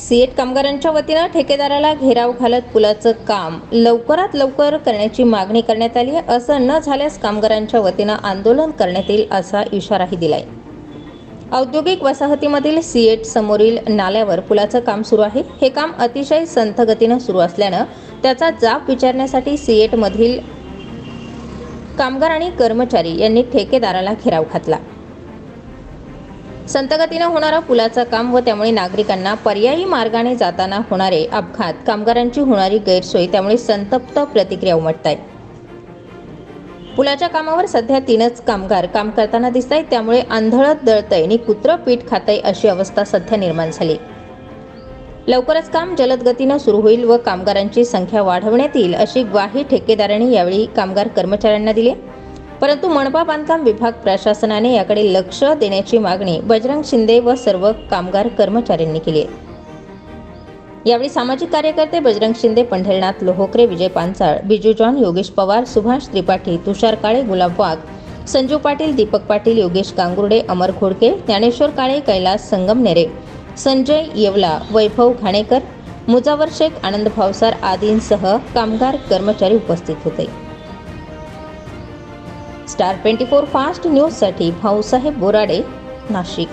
CEAT कामगारांच्या वतीनं ठेकेदाराला घेराव घालत पुलाचं काम लवकरात लवकर करण्याची मागणी करण्यात आली आहे। असं न झाल्यास कामगारांच्या वतीनं आंदोलन करण्यात येईल असा इशाराही दिलाय। औद्योगिक वसाहतीमधील सीएट समोरील नाल्यावर पुलाचं काम सुरू आहे। हे काम अतिशय संथ गतीनं सुरू असल्यानं त्याचा जाब विचारण्यासाठी सीएट मधील कामगार आणि कर्मचारी यांनी ठेकेदाराला घेराव घातला। संथ गतीनं होणारा पुलाचं काम व त्यामुळे नागरिकांना पर्यायी मार्गाने जाताना होणारे अपघात, कामगारांची होणारी गैरसोय, त्यामुळे संतप्त प्रतिक्रिया उमटतायत। पुलाच्या कामावर सध्या 3च कामगार काम करताना दिसतायत, त्यामुळे आंधळत दळतंय आणि कुत्रं पीठ खातंय अशी अवस्था सध्या निर्माण झाली। लवकरच काम जलद गतीनं सुरू होईल व कामगारांची संख्या वाढवण्यात येईल अशी ग्वाही ठेकेदारांनी यावेळी कामगार कर्मचाऱ्यांना दिली। परंतु मनपा बांधकाम विभाग प्रशासनाने याकडे लक्ष देण्याची मागणी बजरंग शिंदे व सर्व कामगार कर्मचाऱ्यांनी केली आहे। यावेळी सामाजिक कार्यकर्ते बजरंग शिंदे, पंढरीनाथ लोहोकरे, विजय पांचाळ, बिजू जॉन, योगेश पवार, सुभाष त्रिपाठी, तुषार काळे, गुलाब वाघ, संजू पाटील, दीपक पाटील, योगेश गांगुर्डे, अमर घोडके, ज्ञानेश्वर काळे, कैलास संगमनेरे, संजय येवला, वैभव घाणेकर, मुजावर शेख, आनंद भावसार आदींसह कामगार कर्मचारी उपस्थित होते। स्टार 24 फास्ट न्यूजसाठी भाऊसाहेब बोराडे, नाशिक।